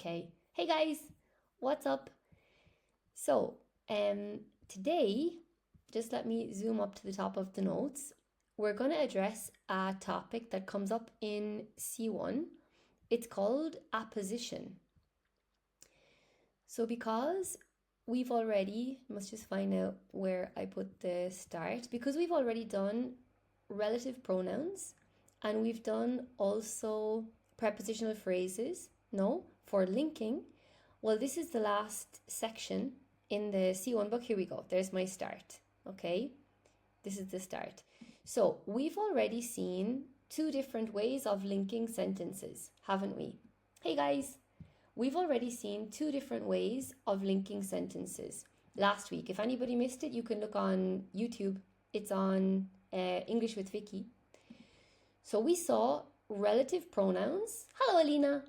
Okay. Hey guys, what's up? So, today, just let me zoom up to the top of the notes. We're going to address a topic that comes up in C1. It's called apposition. So, because we've already, must just find out where I put the start, because we've already done relative pronouns and we've done also prepositional phrases, for linking. Well, this is the last section in the C1 book. Here we go. There's my start. Okay, this is the start. So we've already seen two different ways of linking sentences, haven't we? Hey guys, we've already seen two different ways of linking sentences last week. If anybody missed it, you can look on YouTube. It's on English with Vicky. So we saw relative pronouns. Hello, Alina.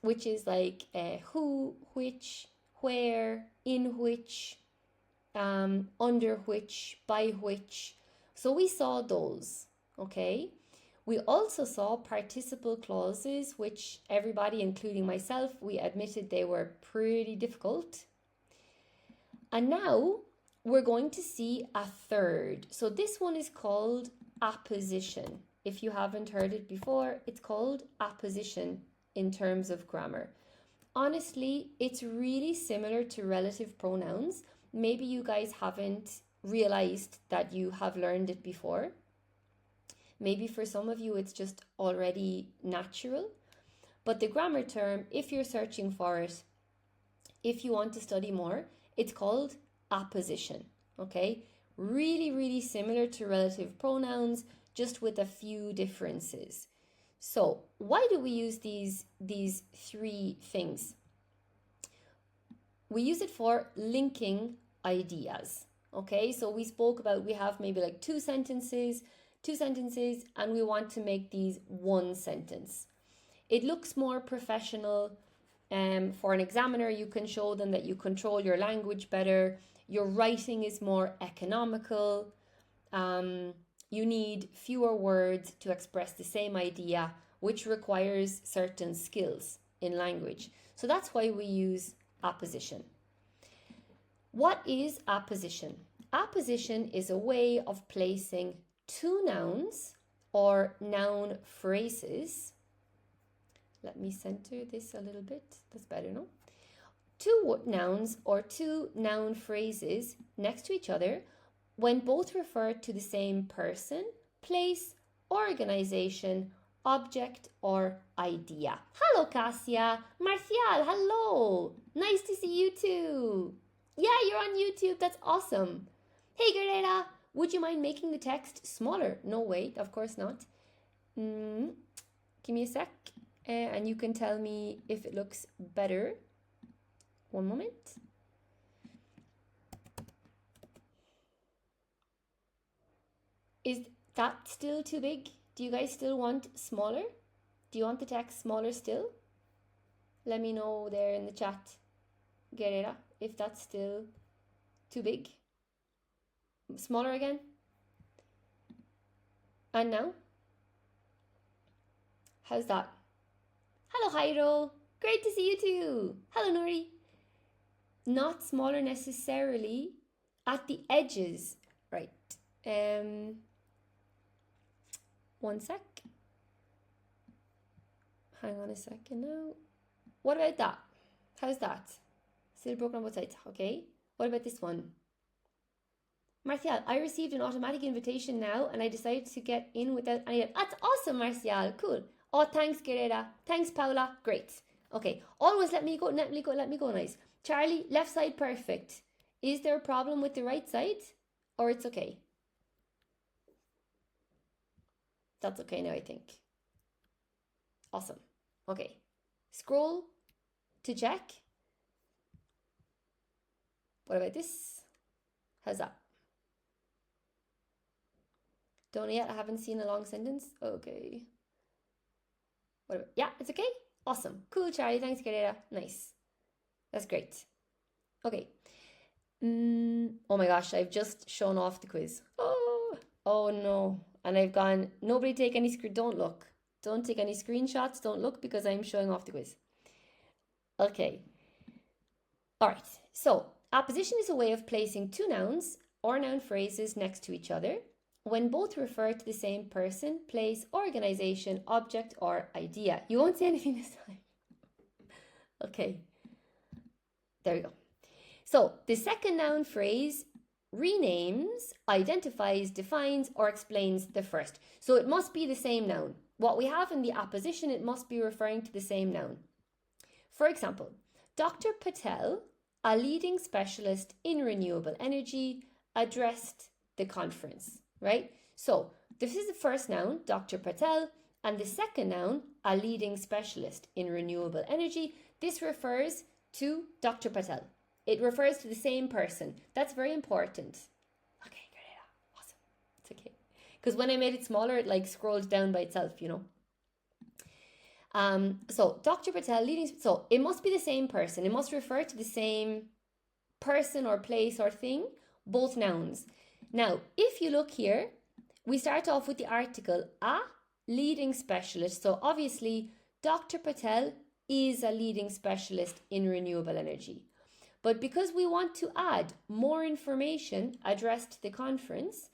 Which is like who, which, where, in which, under which, by which. So we saw those, okay? We also saw participle clauses, which everybody, including myself, we admitted they were pretty difficult. And now we're going to see a third. So this one is called apposition. If you haven't heard it before, it's called apposition in terms of grammar. Honestly, it's really similar to relative pronouns. Maybe you guys haven't realized that you have learned it before. Maybe for some of you it's just already natural. But the grammar term, if you're searching for it, if you want to study more, it's called apposition. Okay? Really, really similar to relative pronouns, just with a few differences. So why do we use these three things? We use it for linking ideas. Okay, so we spoke about we have maybe like two sentences, and we want to make these one sentence. It looks more professional. For an examiner, you can show them that you control your language better. Your writing is more economical. You need fewer words to express the same idea, which requires certain skills in language. So that's why we use apposition. What is apposition? Apposition is a way of placing two nouns or noun phrases. Let me center this a little bit. That's better, no? Two nouns or two noun phrases next to each other when both refer to the same person, place, organization, object, or idea. Hello, Cassia. Marcial, hello. Nice to see you too. Yeah, you're on YouTube. That's awesome. Hey, Guerrera, would you mind making the text smaller? No, wait, of course not. Give me a sec, and you can tell me if it looks better. One moment. Is that still too big? Do you guys still want smaller? Do you want the text smaller still? Let me know there in the chat, Guerrera, if that's still too big. Smaller again? And now? How's that? Hello, Jairo. Great to see you too. Hello, Nuri. Not smaller necessarily at the edges. Right. One sec. Hang on a second now. What about that? How's that? Still broken on both sides. Okay. What about this one? Martial, I received an automatic invitation now and I decided to get in without any... That's awesome, Martial. Cool. Oh, thanks, Guerrera. Thanks, Paula. Great. Okay. Always let me go. Let me go. Nice. Charlie, left side perfect. Is there a problem with the right side? Or it's okay? That's okay now, I think. Awesome. Okay. Scroll to check. What about this? How's that? Don't yet. I haven't seen a long sentence. Okay. What about? Yeah, it's okay. Awesome. Cool, Charlie. Thanks, Guerrera. Nice. That's great. Okay. Oh my gosh, I've just shown off the quiz. Oh no. And I've gone, nobody take any don't look. Don't take any screenshots. Don't look because I'm showing off the quiz. Okay. All right. So apposition is a way of placing two nouns or noun phrases next to each other when both refer to the same person, place, organization, object, or idea. You won't say anything this time. Okay. There we go. So the second noun phrase renames, identifies, defines, or explains the first. So it must be the same noun. What we have in the apposition, it must be referring to the same noun. For example, Dr. Patel, a leading specialist in renewable energy, addressed the conference, right? So this is the first noun, Dr. Patel, and the second noun, a leading specialist in renewable energy. This refers to Dr. Patel. It refers to the same person. That's very important. Okay, great. Awesome. It's okay. Because when I made it smaller, it like scrolled down by itself, you know. So Dr. Patel leading, so it must be the same person. It must refer to the same person or place or thing, both nouns. Now, if you look here, we start off with the article, a leading specialist. So obviously, Dr. Patel is a leading specialist in renewable energy. But because we want to add more information addressed to the conference,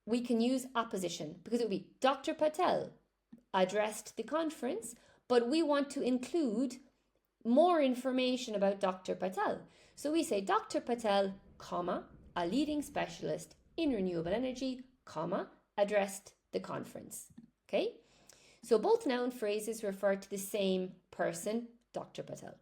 we can use apposition because it would be Dr. Patel addressed the conference, but we want to include more information about Dr. Patel. So we say Dr. Patel, comma, a leading specialist in renewable energy, comma, addressed the conference. Okay? So both noun phrases refer to the same person, Dr. Patel.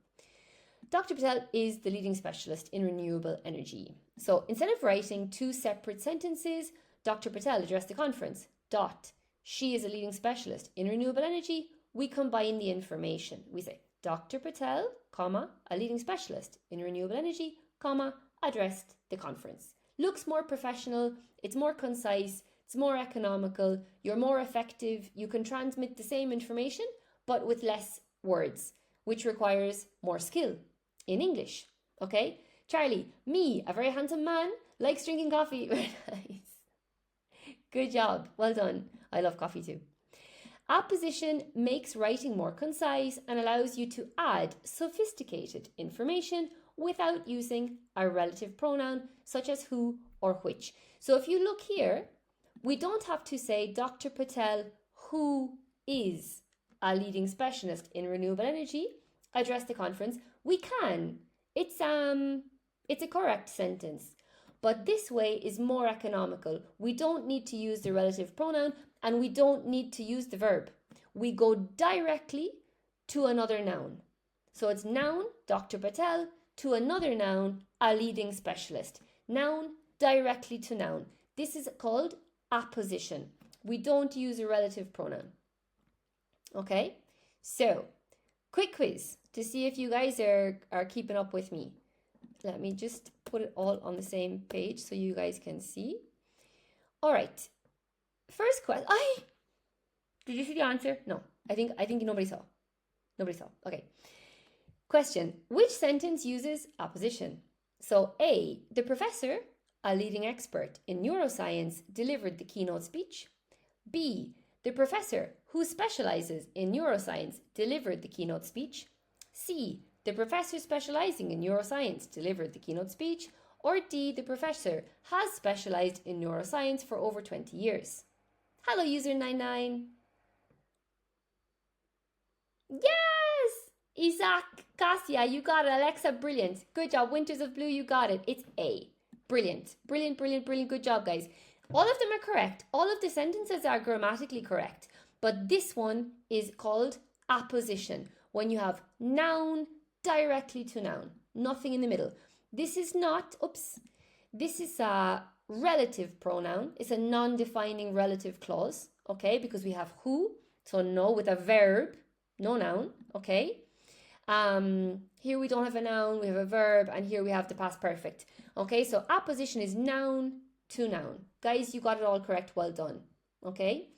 Dr. Patel is the leading specialist in renewable energy. So instead of writing two separate sentences, Dr. Patel addressed the conference, dot, she is a leading specialist in renewable energy, we combine the information. We say Dr. Patel, comma, a leading specialist in renewable energy, comma, addressed the conference. Looks more professional, it's more concise, it's more economical, you're more effective, you can transmit the same information, but with less words, which requires more skill in English. Okay? Charlie, me, a very handsome man, likes drinking coffee. Very nice. Good job. Well done. I love coffee too. Apposition makes writing more concise and allows you to add sophisticated information without using a relative pronoun such as who or which. So if you look here, we don't have to say Dr. Patel, who is a leading specialist in renewable energy, address the conference. We can. It's a correct sentence. But this way is more economical. We don't need to use the relative pronoun and we don't need to use the verb. We go directly to another noun. So it's noun, Dr. Patel, to another noun, a leading specialist. Noun, directly to noun. This is called apposition. We don't use a relative pronoun. Okay? So, quick quiz to see if you guys are keeping up with me. Let me just put it all on the same page so you guys can see. All right. First question. Did you see the answer? No. I think nobody saw. Nobody saw. Okay. Question. Which sentence uses apposition? So A, the professor, a leading expert in neuroscience, delivered the keynote speech. B, the professor who specializes in neuroscience delivered the keynote speech. C, the professor specializing in neuroscience delivered the keynote speech. Or D, the professor has specialized in neuroscience for over 20 years. Hello, user 99. Yes! Isaac, Cassia, you got it. Alexa, brilliant. Good job. Winters of Blue, you got it. It's A. Brilliant. Brilliant, brilliant, brilliant. Good job, guys. All of them are correct. All of the sentences are grammatically correct. But this one is called apposition. When you have noun directly to noun. Nothing in the middle. This is not, this is a relative pronoun. It's a non-defining relative clause, okay? Because we have who, so no with a verb, no noun, okay? Here we don't have a noun, we have a verb, and here we have the past perfect. Okay, so apposition is noun to noun. Guys, you got it all correct, well done. Okay?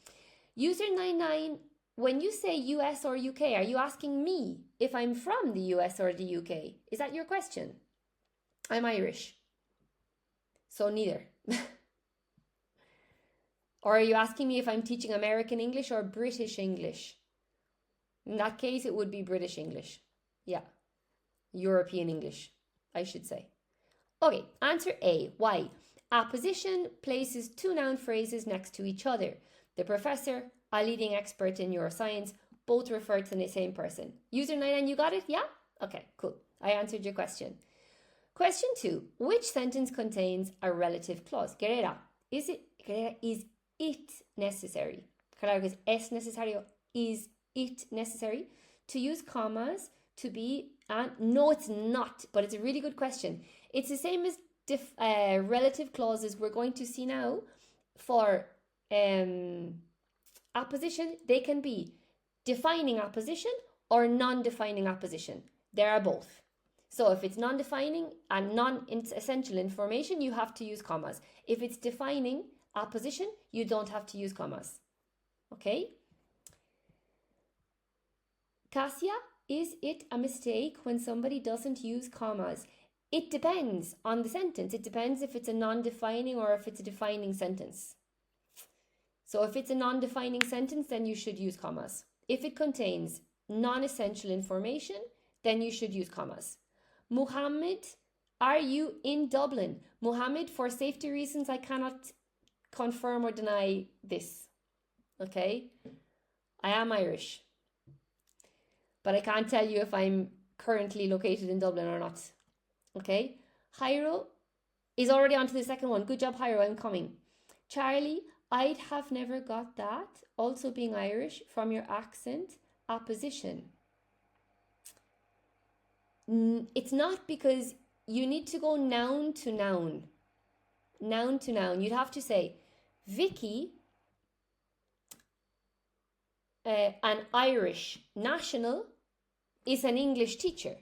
User 99, when you say US or UK, are you asking me if I'm from the US or the UK? Is that your question? I'm Irish. So neither. Or are you asking me if I'm teaching American English or British English? In that case, it would be British English. Yeah, European English, I should say. Okay, answer A. Why? Apposition places two noun phrases next to each other. The professor, a leading expert in neuroscience, both refer to the same person. User 99, you got it? Yeah? Okay, cool. I answered your question. Question 2. Which sentence contains a relative clause? Guerrera, is it necessary? Claro que es necesario. Is it necessary to use commas to be and no, it's not, but it's a really good question. It's the same as relative clauses we're going to see now for apposition. They can be defining apposition or non-defining apposition. There are both. So if it's non-defining and non-essential information, you have to use commas. If it's defining apposition, you don't have to use commas. Okay? Cassia, is it a mistake when somebody doesn't use commas? It depends on the sentence. It depends if it's a non-defining or if it's a defining sentence. So if it's a non-defining sentence, then you should use commas. If it contains non-essential information, then you should use commas. Muhammad, are you in Dublin? Muhammad, for safety reasons, I cannot confirm or deny this. Okay? I am Irish. But I can't tell you if I'm currently located in Dublin or not. Okay? Jairo is already on to the second one. Good job, Jairo. I'm coming. Charlie, I'd have never got that, also being Irish, from your accent. Apposition. It's not, because you need to go noun to noun. Noun to noun. You'd have to say, Vicky, an Irish national, is an English teacher.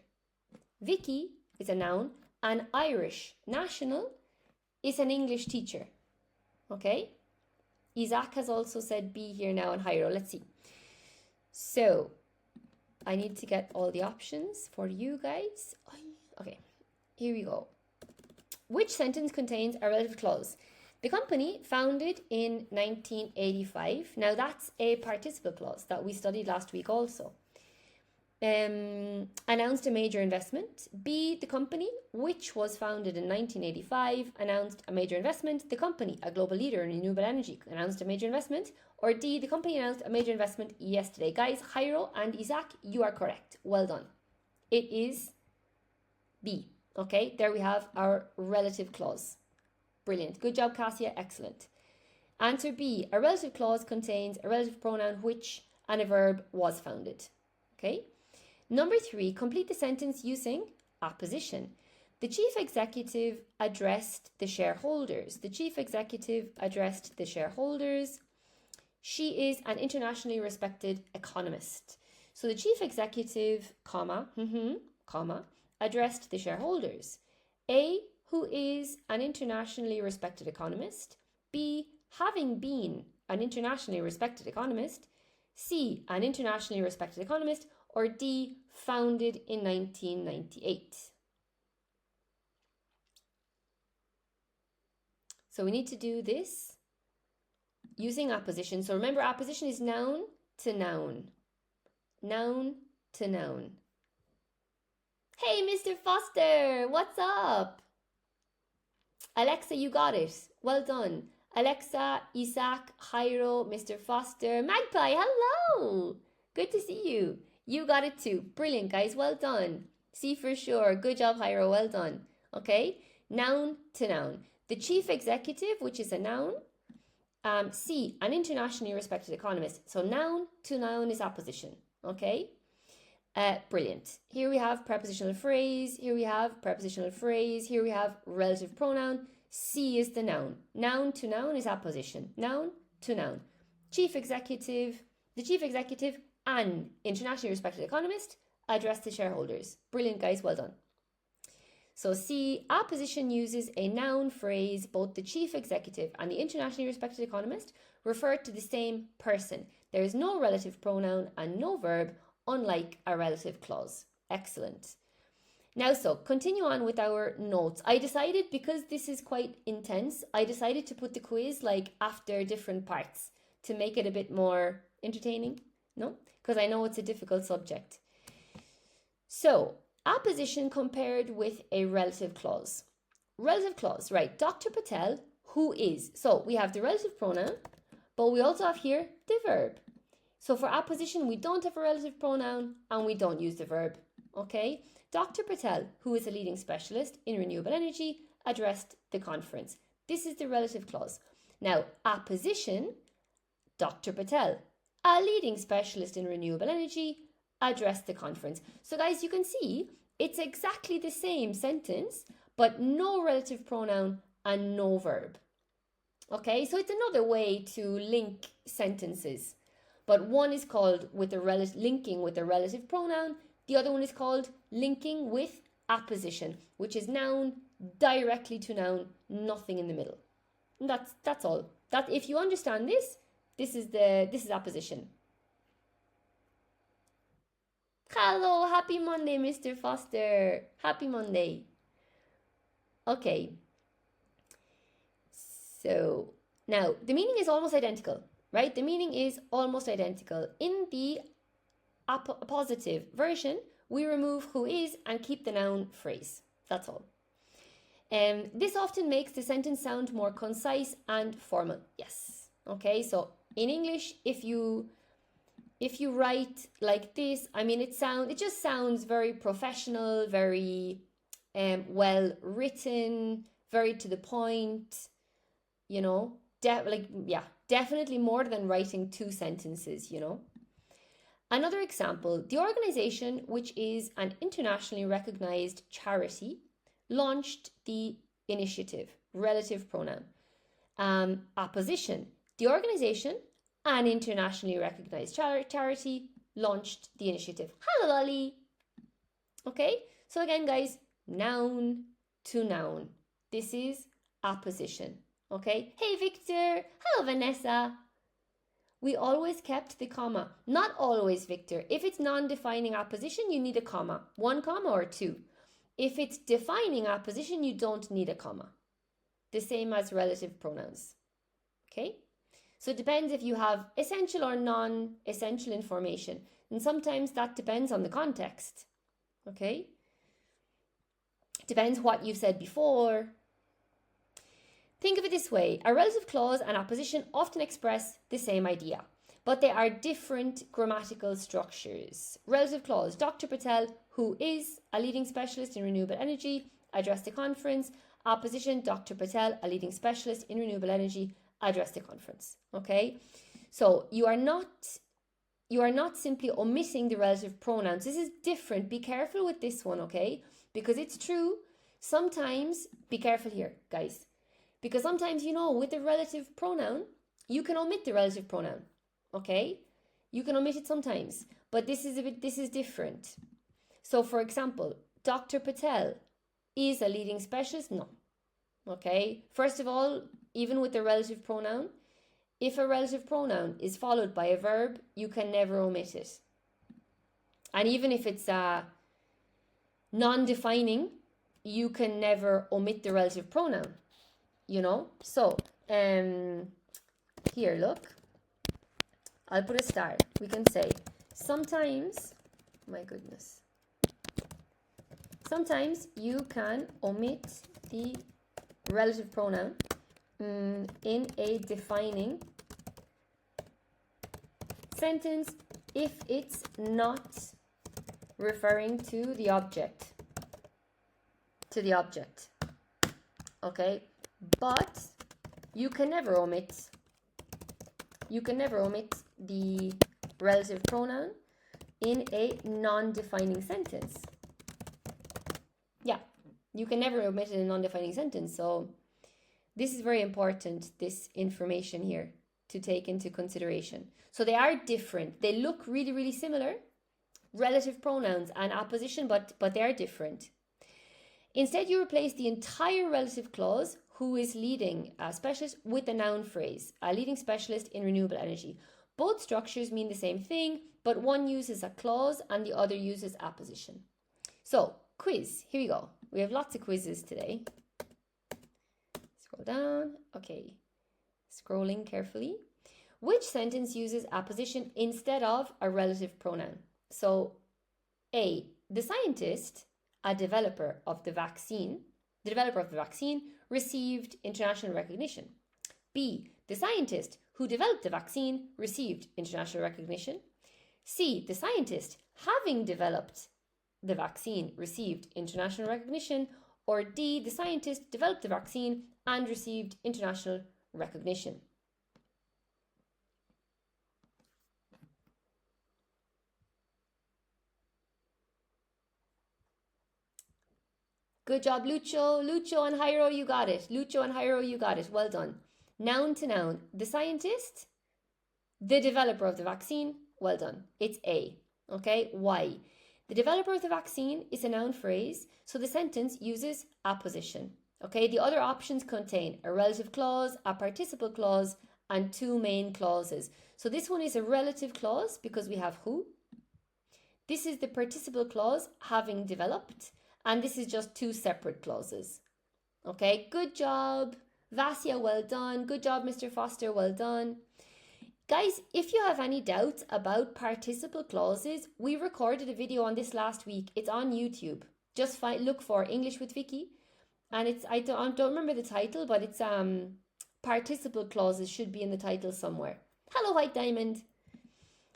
Vicky is a noun. An Irish national is an English teacher. Okay? Isaac has also said B here now and Jairo. Let's see. So, I need to get all the options for you guys. Okay, here we go. Which sentence contains a relative clause? The company, founded in 1985. Now that's a participle clause that we studied last week also. Announced a major investment. B, the company, which was founded in 1985, announced a major investment. The company, a global leader in renewable energy, announced a major investment. Or D, the company announced a major investment yesterday. Guys, Jairo and Isaac, you are correct. Well done. It is B. Okay, there we have our relative clause. Brilliant. Good job, Cassia. Excellent. Answer B. A relative clause contains a relative pronoun which and a verb was founded. Okay. Number 3, complete the sentence using apposition. The chief executive addressed the shareholders. The chief executive addressed the shareholders. She is an internationally respected economist. So the chief executive, addressed the shareholders. A, who is an internationally respected economist. B, having been an internationally respected economist. C, an internationally respected economist. Or D, founded in 1998. So we need to do this using apposition. So remember, apposition is noun to noun. Noun to noun. Hey, Mr. Foster, what's up? Alexa, you got it. Well done. Alexa, Isaac, Jairo, Mr. Foster, Magpie, hello. Good to see you. You got it too. Brilliant, guys. Well done. C for sure. Good job, Jairo. Well done. Okay. Noun to noun. The chief executive, which is a noun. C, an internationally respected economist. So noun to noun is apposition. Okay. Brilliant. Here we have prepositional phrase. Here we have prepositional phrase. Here we have relative pronoun. C is the noun. Noun to noun is apposition. Noun to noun. Chief executive. The chief executive, an internationally respected economist, addressed the shareholders. Brilliant, guys. Well done. So C, apposition uses a noun phrase. Both the chief executive and the internationally respected economist refer to the same person. There is no relative pronoun and no verb, unlike a relative clause. Excellent. Now, so continue on with our notes. I decided, because this is quite intense, I decided to put the quiz like after different parts to make it a bit more entertaining. No? Because I know it's a difficult subject. So, apposition compared with a relative clause. Relative clause, right? Dr. Patel, who is. So, we have the relative pronoun, but we also have here the verb. So, for apposition, we don't have a relative pronoun and we don't use the verb. Okay? Dr. Patel, who is a leading specialist in renewable energy, addressed the conference. This is the relative clause. Now, apposition, Dr. Patel, a leading specialist in renewable energy, addressed the conference. So guys, you can see it's exactly the same sentence, but no relative pronoun and no verb. Okay, so it's another way to link sentences. But one is called with a linking with a relative pronoun. The other one is called linking with apposition, which is noun directly to noun, nothing in the middle. And that's all. That if you understand this, this is apposition. Hello, happy Monday, Mr. Foster. Happy Monday. Okay. So now the meaning is almost identical, right? The meaning is almost identical. In the appositive version, we remove who is and keep the noun phrase. That's all. This often makes the sentence sound more concise and formal. Yes. Okay, so in English, if you write like this, I mean, it just sounds very professional, very well written, very to the point, you know, definitely more than writing two sentences, you know. Another example, the organization, which is an internationally recognized charity, launched the initiative, relative pronoun. Apposition, the organization, an internationally recognized charity, launched the initiative. Hello, Lolly. Okay, so again, guys, noun to noun. This is apposition. Okay, hey, Victor. Hello, Vanessa. We always kept the comma. Not always, Victor. If it's non-defining apposition, you need a comma. One comma or two. If it's defining apposition, you don't need a comma. The same as relative pronouns. Okay? So it depends if you have essential or non-essential information. And sometimes that depends on the context. Okay? It depends what you've said before. Think of it this way. A relative clause and apposition often express the same idea, but they are different grammatical structures. Relative clause, Dr. Patel, who is a leading specialist in renewable energy, addressed the conference. Apposition, Dr. Patel, a leading specialist in renewable energy, addressed the conference. Okay? So you are not simply omitting the relative pronouns. This is different. Be careful with this one, okay? Because it's true. Sometimes, be careful here, guys. Because sometimes, you know, with the relative pronoun, you can omit the relative pronoun, okay? You can omit it sometimes, but this is different. So, for example, Dr. Patel is a leading specialist? No, okay? First of all, even with the relative pronoun, if a relative pronoun is followed by a verb, you can never omit it. And even if it's non-defining, you can never omit the relative pronoun. You know, so here, look, I'll put a star. We can say sometimes, my goodness, sometimes you can omit the relative pronoun in a defining sentence if it's not referring to the object. Okay? But you can never omit the relative pronoun in a non-defining sentence. Yeah, you can never omit it in a non-defining sentence. So this is very important, this information here, to take into consideration. So they are different. They look really, really similar, relative pronouns and apposition, but they are different. Instead, you replace the entire relative clause, who is leading a specialist, with the noun phrase, a leading specialist in renewable energy. Both structures mean the same thing, but one uses a clause and the other uses apposition. So, quiz. Here we go. We have lots of quizzes today. Scroll down. Okay. Scrolling carefully. Which sentence uses apposition instead of a relative pronoun? So, A, the scientist, a developer of the vaccine, the developer of the vaccine received international recognition. B, the scientist who developed the vaccine received international recognition. C, the scientist having developed the vaccine received international recognition. Or D, the scientist developed the vaccine and received international recognition. Good job, Lucho. Lucho and Jairo, you got it. Lucho and Jairo, you got it. Well done. Noun to noun. The scientist, the developer of the vaccine. Well done. It's A. Okay, why? The developer of the vaccine is a noun phrase, so the sentence uses apposition. Okay, the other options contain a relative clause, a participle clause, and two main clauses. So this one is a relative clause because we have who. This is the participle clause, having developed, and this is just two separate clauses. Okay, good job. Vasya, well done. Good job, Mr. Foster, well done. Guys, if you have any doubts about participle clauses, we recorded a video on this last week. It's on YouTube. Just look for English with Vicky. And it's, I don't remember the title, but it's participle clauses should be in the title somewhere. Hello, White Diamond.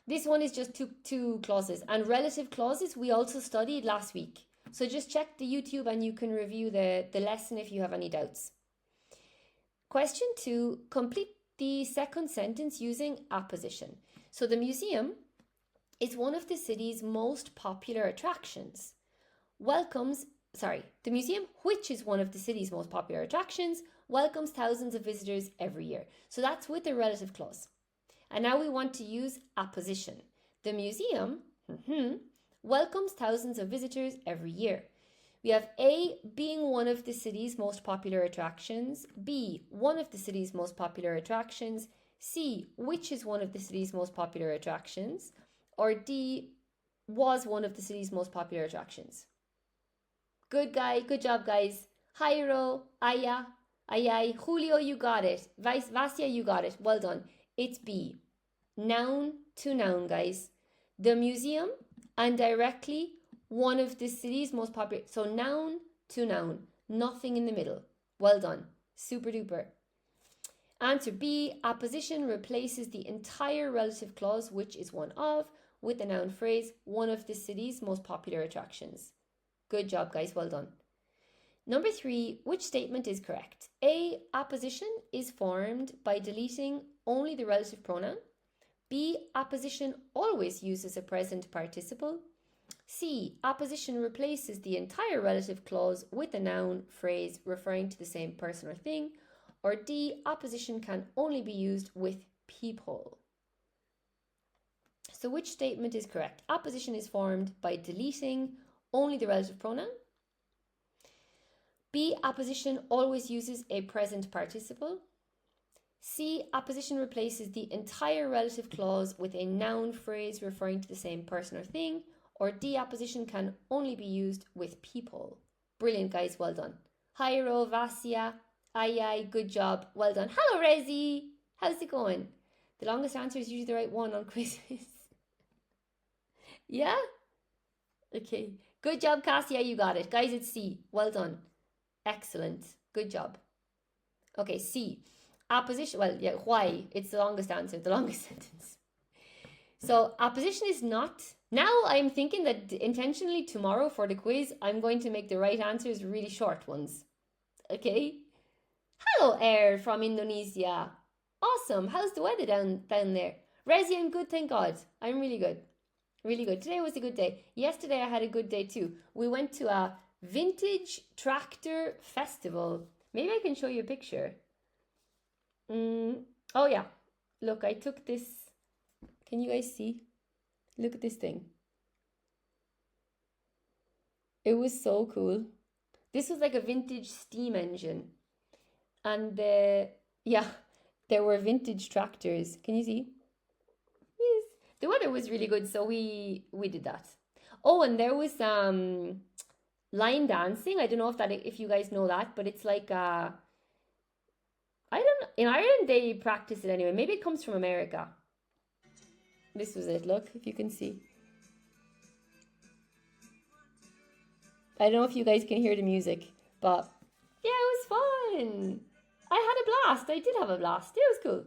This one is just two clauses. And relative clauses we also studied last week. So just check the YouTube and you can review the lesson if you have any doubts. Question 2, complete the second sentence using apposition. So the museum is one of the city's most popular attractions. The museum, which is one of the city's most popular attractions, welcomes thousands of visitors every year. So that's with the relative clause. And now we want to use apposition. The museum welcomes thousands of visitors every year. We have A, being one of the city's most popular attractions. B, one of the city's most popular attractions. C, which is one of the city's most popular attractions. Or D, was one of the city's most popular attractions. Good job, guys. Jairo, Aya, Ayay, Julio, you got it. Vasya, you got it. Well done. It's B. Noun to noun, guys. The museum and directly one of the city's most popular. So noun to noun, nothing in the middle. Well done. Super duper. Answer B, apposition replaces the entire relative clause, which is one of, with the noun phrase, one of the city's most popular attractions. Good job, guys. Well done. Number 3, which statement is correct? A, apposition is formed by deleting only the relative pronoun. B, apposition always uses a present participle. C, apposition replaces the entire relative clause with a noun phrase referring to the same person or thing. Or D, apposition can only be used with people. So which statement is correct? Apposition is formed by deleting only the relative pronoun. B, apposition always uses a present participle. C, apposition replaces the entire relative clause with a noun phrase referring to the same person or thing. Or D, apposition can only be used with people. Brilliant, guys. Well done. Jairo, Vasya, Ayay, good job. Well done. Hello, Rezi. How's it going? The longest answer is usually the right one on quizzes. Yeah? Okay. Good job, Cassia. You got it. Guys, it's C. Well done. Excellent. Good job. Okay, C. Apposition. Well, yeah, why? It's the longest answer, the longest sentence. So, apposition is not. Now I'm thinking that intentionally tomorrow for the quiz, I'm going to make the right answers really short ones. Okay? Hello, Air from Indonesia. Awesome. How's the weather down there? Rezi, I'm good, thank God. I'm really good. Really good. Today was a good day. Yesterday I had a good day too. We went to a vintage tractor festival. Maybe I can show you a picture. Oh yeah. Look, I took this. Can you guys see? Look at this thing. It was so cool. This was like a vintage steam engine. And yeah, there were vintage tractors. Can you see? Yes. The weather was really good, so we did that. Oh, and there was line dancing. I don't know if you guys know that, but it's like I don't know. In Ireland they practice it anyway. Maybe it comes from America. This was it. Look, if you can see. I don't know if you guys can hear the music, but yeah, it was fun. I had a blast. I did have a blast. It was cool.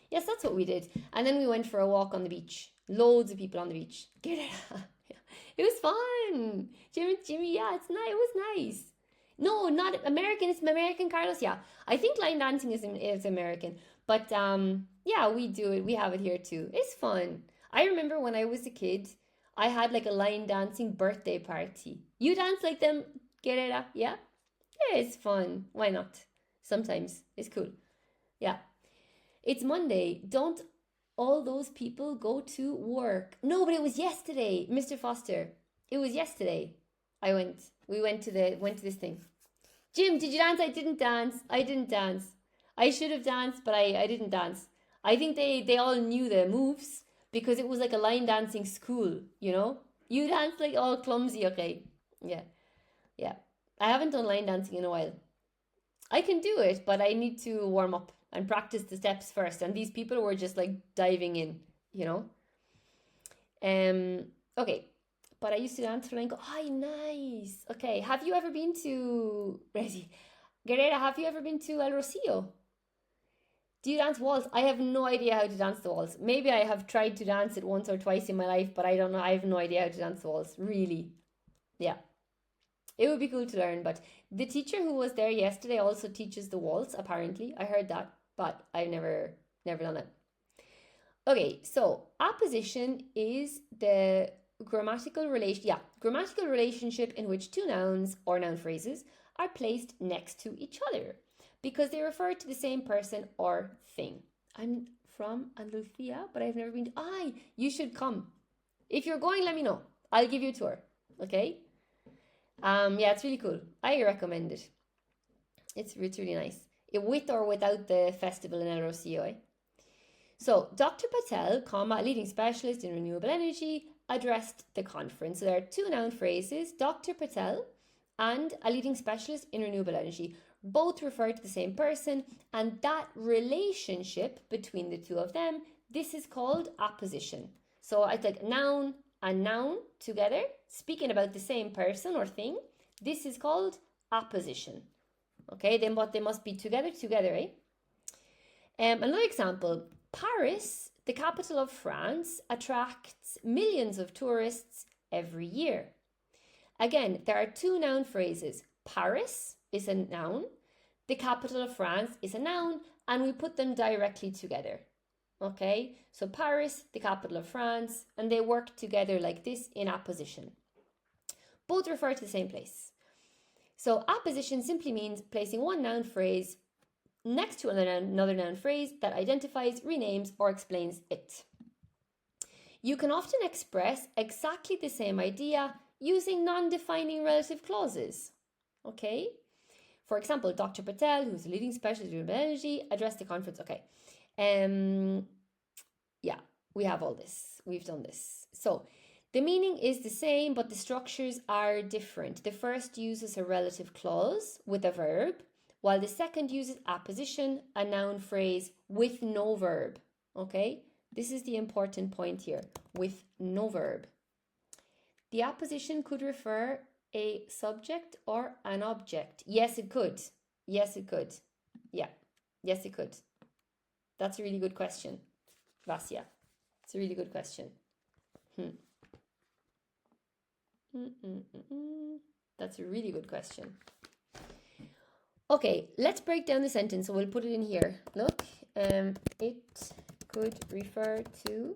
Yes, that's what we did. And then we went for a walk on the beach. Loads of people on the beach. Get it? It was fun. Jimmy, yeah, it was nice. No, not American. It's American, Carlos. Yeah, I think line dancing is American, but yeah, we do it. We have it here too. It's fun. I remember when I was a kid, I had like a line dancing birthday party. You dance like them, Guerrera? Yeah, yeah, it's fun. Why not? Sometimes it's cool. Yeah, it's Monday. Don't all those people go to work? No, but it was yesterday, Mr. Foster. It was yesterday. We went to this thing. Jim, did you dance? I didn't dance. I should have danced, but I didn't dance. I think they all knew the moves because it was like a line dancing school, you know? You danced like all clumsy, okay? Yeah. Yeah. I haven't done line dancing in a while. I can do it, but I need to warm up and practice the steps first. And these people were just like diving in, you know? Okay. But I used to dance flamenco. Oh, nice. Okay. Have you ever been to Resi? Guerrera, have you ever been to El Rocio? Do you dance waltz? I have no idea how to dance the waltz. Maybe I have tried to dance it once or twice in my life, but I don't know. I have no idea how to dance the waltz. Really. Yeah. It would be cool to learn, but the teacher who was there yesterday also teaches the waltz, apparently. I heard that, but I've never done it. Okay, so apposition is the grammatical relationship in which two nouns or noun phrases are placed next to each other because they refer to the same person or thing. I'm from Andalusia, but I've never been. You should come. If you're going, let me know. I'll give you a tour. Okay. Yeah, it's really cool. I recommend it. It's really nice. With or without the festival in El Rocio. So, Dr. Patel, leading specialist in renewable energy, addressed the conference. So there are two noun phrases, Dr. Patel and a leading specialist in renewable energy. Both refer to the same person, and that relationship between the two of them, this is called apposition. So it's like noun and noun together, speaking about the same person or thing. This is called apposition. Okay, then but they must be together, eh? Another example, Paris, the capital of France, attracts millions of tourists every year. Again, there are two noun phrases. Paris is a noun, the capital of France is a noun, and we put them directly together. Okay, so Paris, the capital of France, and they work together like this in apposition. Both refer to the same place. So apposition simply means placing one noun phrase next to another noun phrase that identifies, renames, or explains it. You can often express exactly the same idea using non-defining relative clauses. Okay? For example, Dr. Patel, who's a leading specialist in renewable energy, addressed the conference. Okay. Yeah, we have all this. We've done this. So the meaning is the same, but the structures are different. The first uses a relative clause with a verb, while the second uses apposition, a noun phrase with no verb. Okay? This is the important point here, with no verb. The apposition could refer a subject or an object. Yes, it could. Yes, it could. Yeah. Yes, it could. That's a really good question, Vasya. It's a really good question. That's a really good question. Okay, let's break down the sentence. So we'll put it in here. Look, it could refer to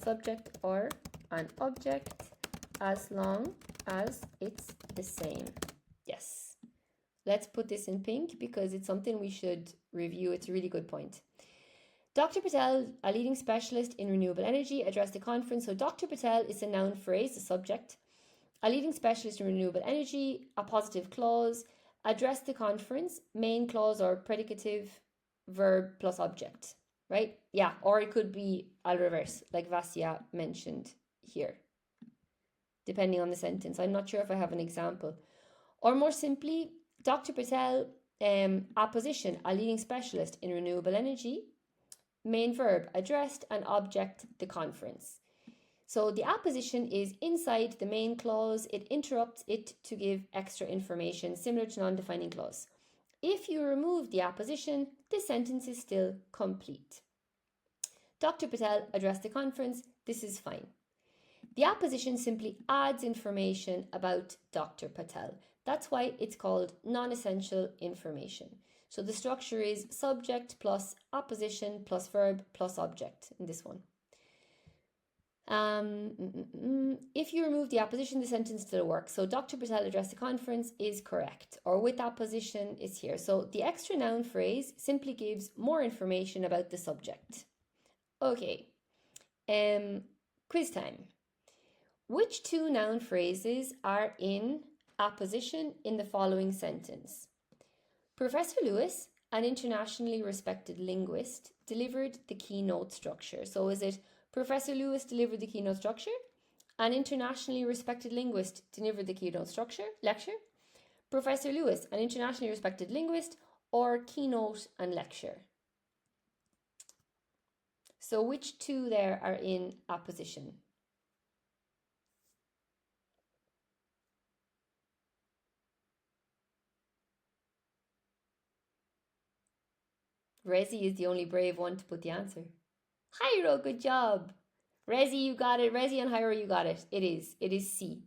subject or an object as long as it's the same. Yes. Let's put this in pink because it's something we should review. It's a really good point. Dr. Patel, a leading specialist in renewable energy, addressed the conference. So Dr. Patel is a noun phrase, a subject. A leading specialist in renewable energy, a positive clause, addressed the conference, main clause or predicative, verb plus object, right? Yeah, or it could be al reverse, like Vasya mentioned here, depending on the sentence. I'm not sure if I have an example. Or more simply, Dr. Patel, apposition, a leading specialist in renewable energy, main verb, addressed, and object, the conference. So the apposition is inside the main clause. It interrupts it to give extra information, similar to non-defining clause. If you remove the apposition, the sentence is still complete. Dr. Patel addressed the conference. This is fine. The apposition simply adds information about Dr. Patel. That's why it's called non-essential information. So the structure is subject plus apposition plus verb plus object in this one. If you remove the apposition, the sentence still works. So Dr. Patel addressed the conference is correct, or with apposition is here. So the extra noun phrase simply gives more information about the subject. Okay, quiz time. Which two noun phrases are in apposition in the following sentence? Professor Lewis, an internationally respected linguist, delivered the keynote structure. So is it Professor Lewis delivered the keynote structure? An internationally respected linguist delivered the keynote lecture? Professor Lewis, an internationally respected linguist, or keynote and lecture? So which two there are in apposition? Rezi is the only brave one to put the answer. Hyro, good job. Rezi, you got it. Rezi and Hyro, you got it. It is C.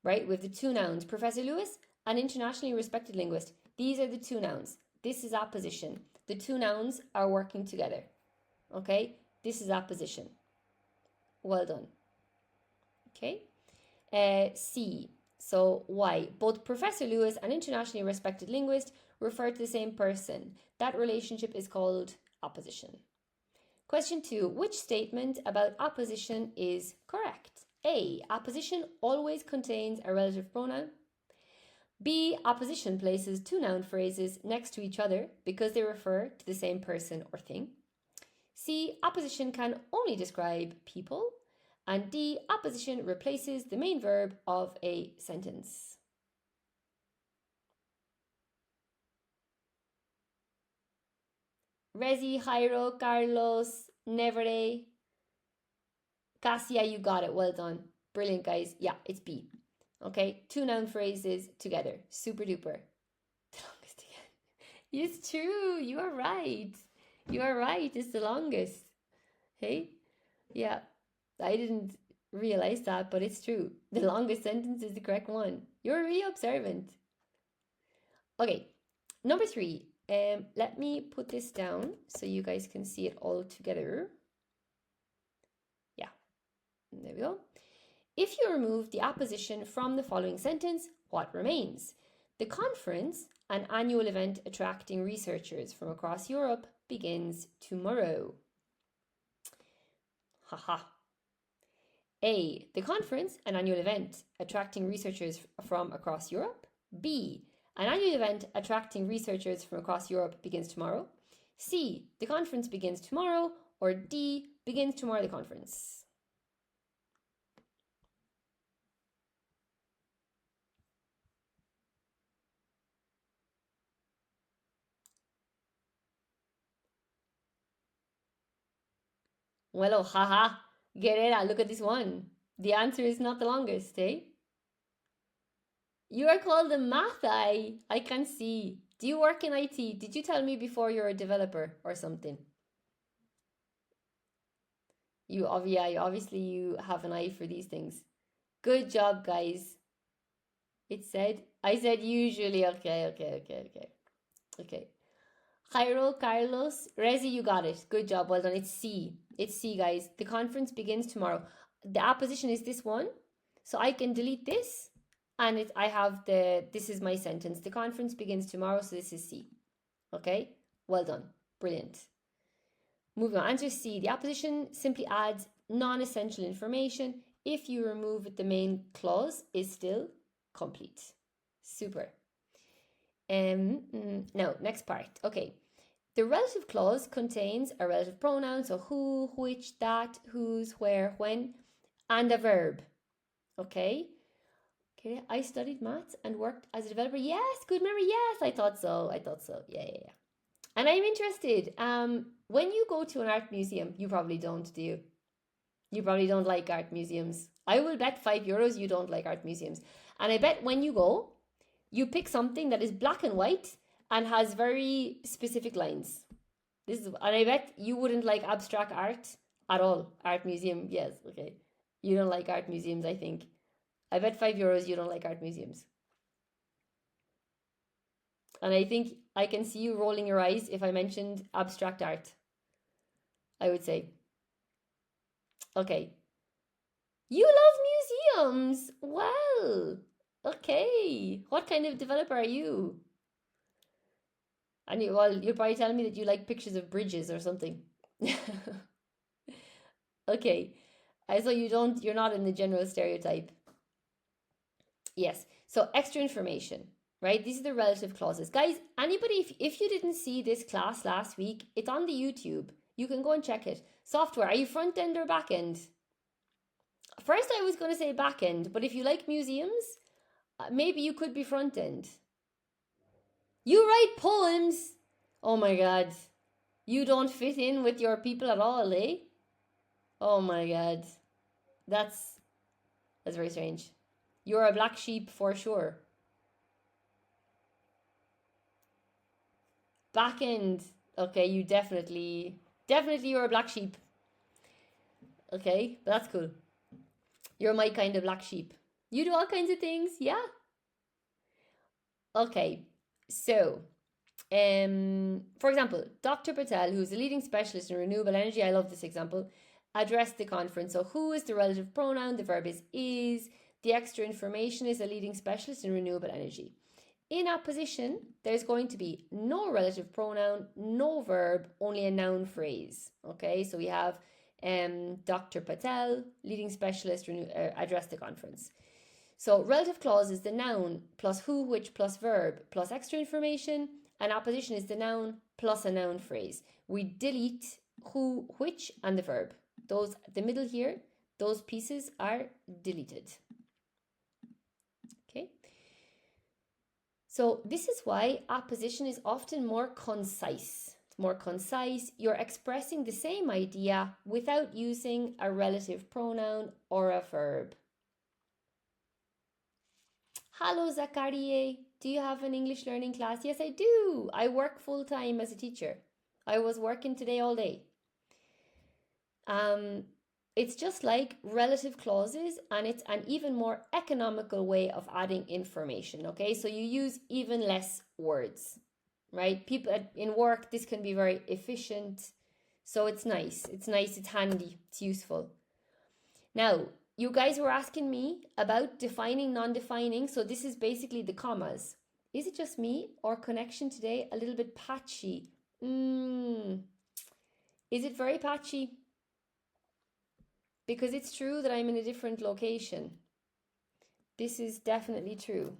Right, with the two nouns. Professor Lewis, an internationally respected linguist. These are the two nouns. This is apposition. The two nouns are working together. Okay, this is apposition. Well done. Okay, C. So Y. Both Professor Lewis, an internationally respected linguist, refer to the same person. That relationship is called apposition. Question 2. Which statement about apposition is correct? A. Apposition always contains a relative pronoun. B. Apposition places two noun phrases next to each other because they refer to the same person or thing. C. Apposition can only describe people. And D. Apposition replaces the main verb of a sentence. Rezi, Jairo, Carlos, Nevere, Cassia, you got it. Well done. Brilliant, guys. Yeah, it's B. Okay, two noun phrases together. Super duper. The longest again. It's true. You are right. You are right. It's the longest. Hey? Yeah. I didn't realize that, but it's true. The longest sentence is the correct one. You're really observant. Okay, number 3. Let me put this down so you guys can see it all together. Yeah, there we go. If you remove the apposition from the following sentence, what remains? The conference, an annual event attracting researchers from across Europe, begins tomorrow. Haha. A. The conference, an annual event attracting researchers from across Europe. B. An annual event attracting researchers from across Europe begins tomorrow. C. The conference begins tomorrow. Or D. Begins tomorrow the conference. Well, oh, haha. Guerrera, look at this one. The answer is not the longest, eh? You are called a math eye. I can see. Do you work in IT? Did you tell me before you're a developer or something? Obviously you have an eye for these things. Good job, guys. I said usually. Okay. Jairo, Carlos, Rezi, you got it. Good job. Well done. It's C. It's C, guys. The conference begins tomorrow. The apposition is this one. So I can delete this. And this is my sentence. The conference begins tomorrow, so this is C. Okay? Well done. Brilliant. Moving on. Answer C. The apposition simply adds non-essential information. If you remove it, the main clause is still complete. Super. Now, next part. Okay. The relative clause contains a relative pronoun, so who, which, that, whose, where, when, and a verb. Okay? Okay, I studied maths and worked as a developer. Yes, good memory. Yes, I thought so. Yeah. And I'm interested. When you go to an art museum, you probably don't, do you? You probably don't like art museums. I will bet €5 you don't like art museums. And I bet when you go, you pick something that is black and white and has very specific lines. And I bet you wouldn't like abstract art at all. Art museum, yes, okay. You don't like art museums, I think. I bet €5 you don't like art museums. And I think I can see you rolling your eyes if I mentioned abstract art, I would say. Okay. You love museums! Well, okay. What kind of developer are you? And you'll probably tell me that you like pictures of bridges or something. Okay. So you're not in the general stereotype. Yes. So extra information, right? These are the relative clauses. Guys, anybody, if you didn't see this class last week, it's on the YouTube. You can go and check it. Software, are you front end or back end? First, I was going to say back end, but if you like museums, maybe you could be front end. You write poems. Oh my God. You don't fit in with your people at all, eh? Oh my God. That's very strange. You're a black sheep for sure. Back end. Okay, you definitely you're a black sheep. Okay, that's cool. You're my kind of black sheep. You do all kinds of things, yeah? Okay, so, for example, Dr. Patel, who's a leading specialist in renewable energy, I love this example, addressed the conference. So who is the relative pronoun? The verb is. The extra information is a leading specialist in renewable energy. In apposition, there's going to be no relative pronoun, no verb, only a noun phrase. Okay, so we have Dr. Patel, leading specialist, addressed the conference. So relative clause is the noun plus who, which plus verb plus extra information, and apposition is the noun plus a noun phrase. We delete who, which, and the verb. Those, the middle here, those pieces are deleted. Okay. So this is why apposition is often more concise. It's more concise. You're expressing the same idea without using a relative pronoun or a verb. Hello, Zakarie. Do you have an English learning class? Yes, I do. I work full-time as a teacher. I was working today all day. It's just like relative clauses, and it's an even more economical way of adding information, okay? So you use even less words, right? People in work, this can be very efficient. So it's nice. It's nice. It's handy. It's useful. Now, you guys were asking me about defining, non-defining. So this is basically the commas. Is it just me or connection today a little bit patchy? Is it very patchy? Because it's true that I'm in a different location. This is definitely true.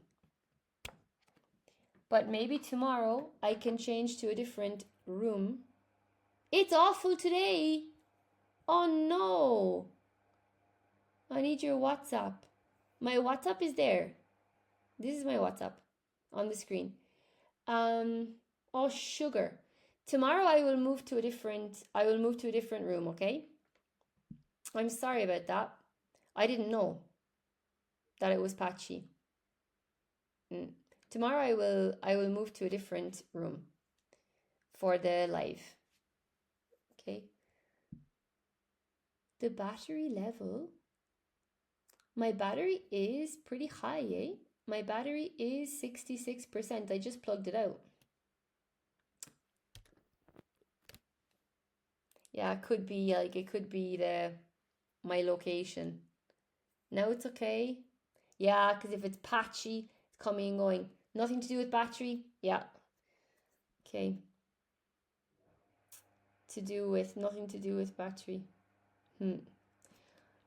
But maybe tomorrow I can change to a different room. It's awful today. Oh no. I need your WhatsApp. My WhatsApp is there. This is my WhatsApp on the screen. Oh sugar. Tomorrow I will move to a different room, okay? I'm sorry about that. I didn't know that it was patchy. Tomorrow I will move to a different room for the live. Okay. The battery level. My battery is pretty high, eh? My battery is 66%. I just plugged it out. Yeah, it could be my location. Now it's okay. Yeah, because if it's patchy, it's coming and going. Nothing to do with battery. Yeah. Okay. Nothing to do with battery.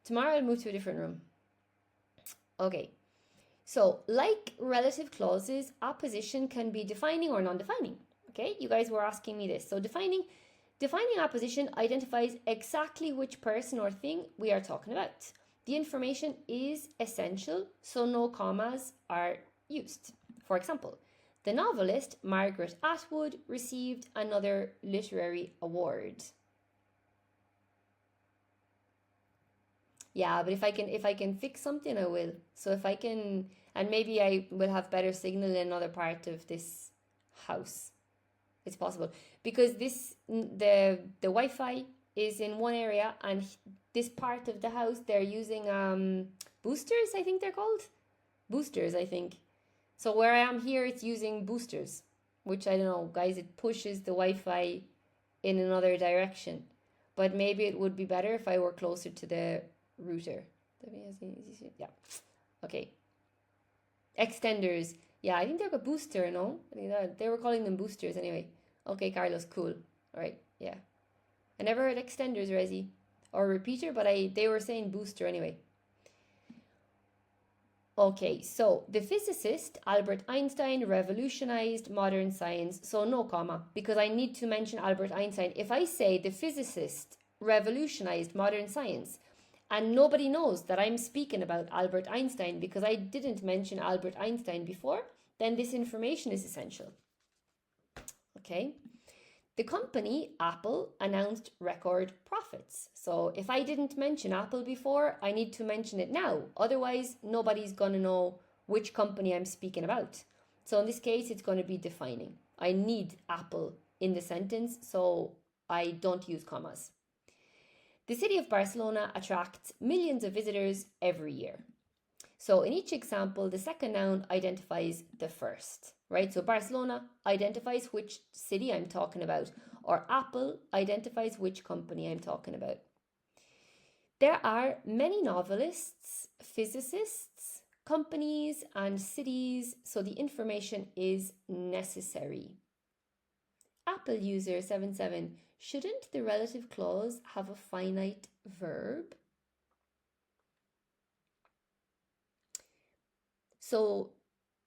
Tomorrow I'll move to a different room. Okay. So, like relative clauses, apposition can be defining or non-defining. Okay, you guys were asking me this. So defining apposition identifies exactly which person or thing we are talking about. The information is essential, so no commas are used. For example, the novelist Margaret Atwood received another literary award. Yeah, but if I can fix something, I will. So if I can, and maybe I will have better signal in another part of this house. It's possible because the Wi-Fi is in one area, and this part of the house they're using boosters. I think they're called boosters. I think so. Where I am here, it's using boosters, which I don't know, guys. It pushes the Wi-Fi in another direction, but maybe it would be better if I were closer to the router. Yeah. Okay. Extenders. Yeah, I think they're a booster, no? I think that they were calling them boosters anyway. Okay, Carlos, cool. All right, yeah. I never heard extenders, Resi, or repeater, but they were saying booster anyway. Okay, so the physicist Albert Einstein revolutionized modern science. So no comma, because I need to mention Albert Einstein. If I say the physicist revolutionized modern science, and nobody knows that I'm speaking about Albert Einstein because I didn't mention Albert Einstein before, then this information is essential. Okay. The company Apple announced record profits. So if I didn't mention Apple before, I need to mention it now. Otherwise, nobody's going to know which company I'm speaking about. So in this case, it's going to be defining. I need Apple in the sentence, so I don't use commas. The city of Barcelona attracts millions of visitors every year. So in each example, the second noun identifies the first, right? So Barcelona identifies which city I'm talking about, or Apple identifies which company I'm talking about. There are many novelists, physicists, companies, and cities, so the information is necessary. Apple user 77, shouldn't the relative clause have a finite verb? So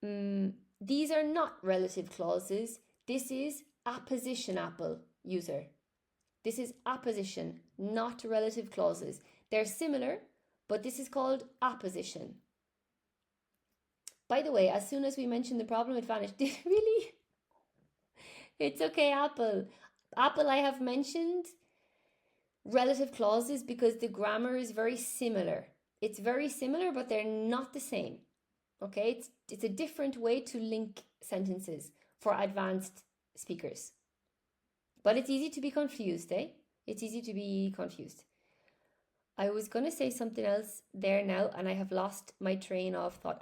these are not relative clauses. This is apposition, Apple user. This is apposition, not relative clauses. They're similar, but this is called apposition. By the way, as soon as we mentioned the problem, it vanished. Did it really? It's okay, Apple. Apple, I have mentioned relative clauses because the grammar is very similar. It's very similar, but they're not the same. Okay, it's a different way to link sentences for advanced speakers. But it's easy to be confused, eh? It's easy to be confused. I was going to say something else there now, and I have lost my train of thought.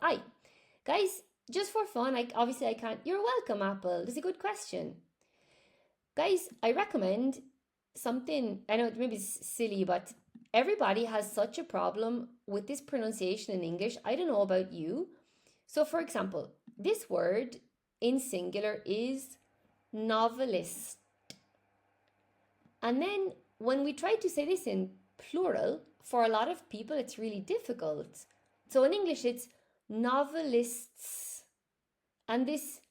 Guys, just for fun, obviously I can't. You're welcome, Apple. That's a good question. Guys, I recommend something. I know it maybe it's silly, but everybody has such a problem with this pronunciation in English. I don't know about you. So, for example, this word in singular is novelist. And then when we try to say this in plural, for a lot of people, it's really difficult. So in English, it's novelists. And this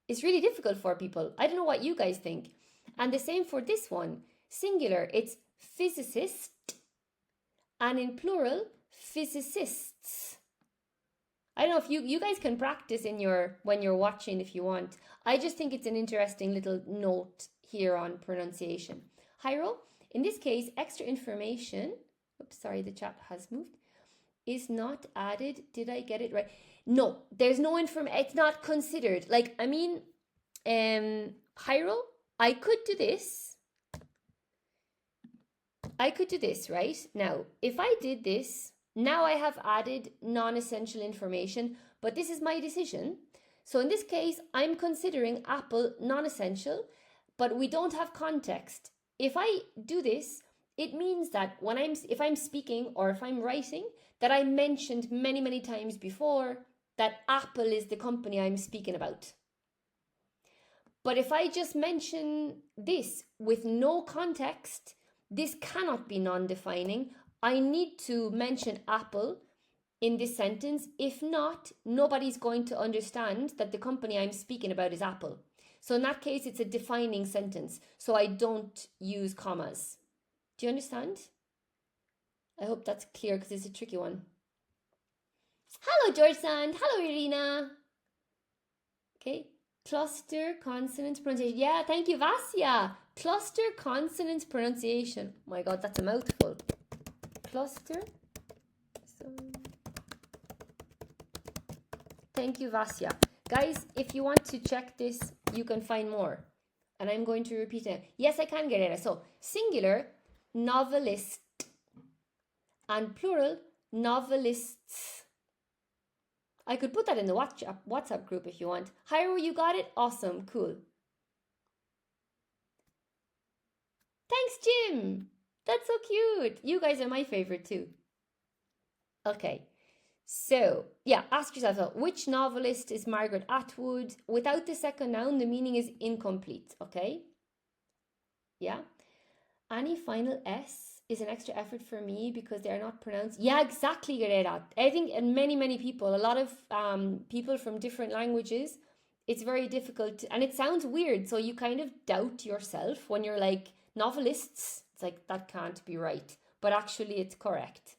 is really difficult for people. I don't know what you guys think. And the same for this one. Singular, it's physicist. And in plural, physicists. I don't know if you guys can practice when you're watching if you want. I just think it's an interesting little note here on pronunciation. Hyro, in this case, extra information, oops, sorry, the chat has moved, is not added. Did I get it right? No, there's no information. It's not considered. Like, I mean, Hyro, I could do this. Right? Now, if I did this, now I have added non-essential information, but this is my decision. So in this case, I'm considering Apple non-essential, but we don't have context. If I do this, it means that if I'm speaking or if I'm writing, that I mentioned many, many times before that Apple is the company I'm speaking about. But if I just mention this with no context, this cannot be non-defining. I need to mention Apple in this sentence. If not, nobody's going to understand that the company I'm speaking about is Apple. So in that case, it's a defining sentence. So I don't use commas. Do you understand? I hope that's clear because it's a tricky one. Hello, George Sand. Hello, Irina. Okay. Cluster consonants pronunciation. Yeah, thank you, Vasya. Cluster consonants pronunciation. Oh my God, that's a mouthful. cluster. So, thank you, Vasya. Guys, if you want to check this, you can find more. And I'm going to repeat it. Yes, I can get it. So, singular, novelist. And plural, novelists. I could put that in the WhatsApp group if you want. Hiro, you got it? Awesome, cool. Thanks, Jim. That's so cute. You guys are my favorite too. Okay. So, yeah, ask yourself, which novelist is Margaret Atwood? Without the second noun, the meaning is incomplete, okay? Yeah. Any final S is an extra effort for me because they are not pronounced. Yeah, exactly, Gereda. I think many people, a lot of people from different languages, it's very difficult and it sounds weird. So you kind of doubt yourself when you're like, novelists, it's like, that can't be right. But actually it's correct,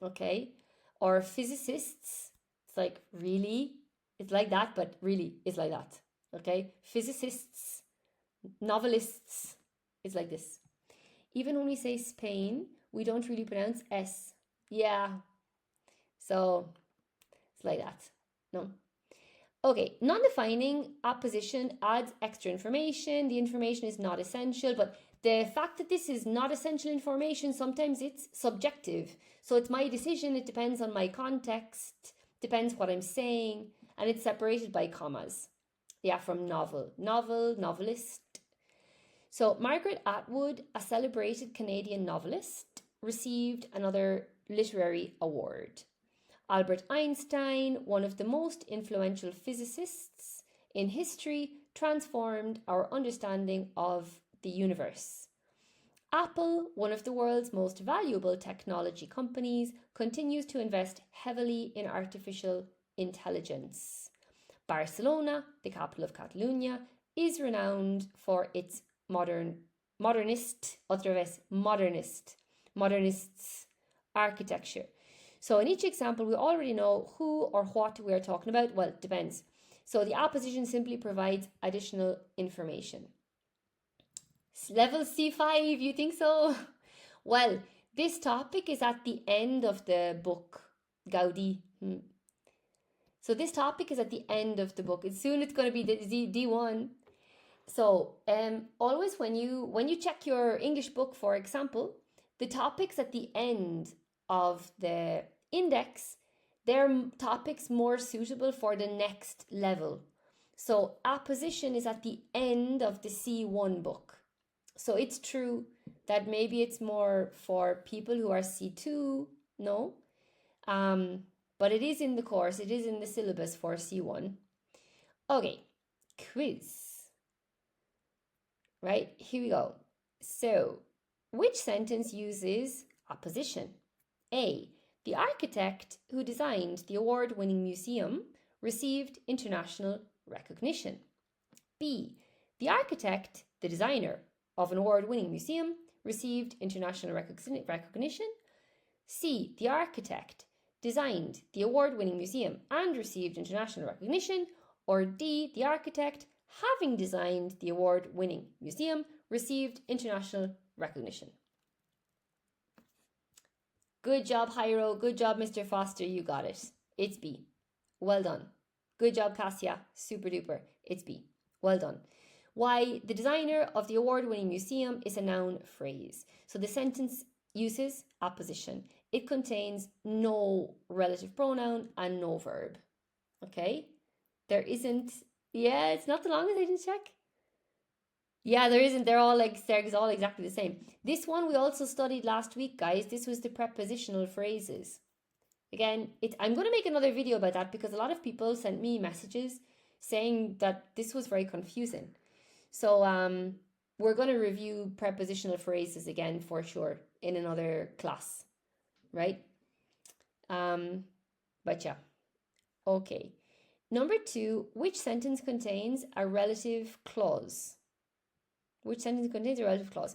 okay? Or physicists, it's like, really? It's like that, but really, it's like that, okay? Physicists, novelists, it's like this. Even when we say Spain, we don't really pronounce S. Yeah. So it's like that. No. Okay, non-defining apposition adds extra information. The information is not essential, but the fact that this is not essential information, sometimes it's subjective. So it's my decision. It depends on my context, depends what I'm saying, and it's separated by commas. Yeah, from novel, novelist. So Margaret Atwood, a celebrated Canadian novelist, received another literary award. Albert Einstein, one of the most influential physicists in history, transformed our understanding of the universe. Apple, one of the world's most valuable technology companies, continues to invest heavily in artificial intelligence. Barcelona, the capital of Catalonia, is renowned for its modernist architecture. So in each example, we already know who or what we are talking about. Well, it depends. So the apposition simply provides additional information. Level C5, you think so? Well, this topic is at the end of the book, Gaudi. So this topic is at the end of the book. Soon it's going to be the D1. So always when you check your English book, for example, the topics at the end of the index, they're topics more suitable for the next level. So apposition is at the end of the C1 book. So it's true that maybe it's more for people who are C2, no? But it is in the course, it is in the syllabus for C1. Okay, quiz. Right, here we go. So, which sentence uses apposition? A. The architect who designed the award-winning museum received international recognition. B. The architect, the designer of an award-winning museum, received international recognition. C. The architect designed the award-winning museum and received international recognition. Or D. The architect, having designed the award-winning museum, received international recognition. Good job, Hiro. Good job, Mr. Foster. You got it. It's B. Well done. Good job, Cassia. Super duper. It's B. Well done. Why? The designer of the award-winning museum is a noun phrase. So the sentence uses apposition. It contains no relative pronoun and no verb. Okay? There isn't... Yeah, it's not the longest I didn't check. Yeah, there isn't. They're all exactly the same. This one we also studied last week, guys. This was the prepositional phrases. Again, I'm going to make another video about that because a lot of people sent me messages saying that this was very confusing. So we're going to review prepositional phrases again for sure in another class, right? But yeah, okay. Number 2, which sentence contains a relative clause? Which sentence contains a relative clause?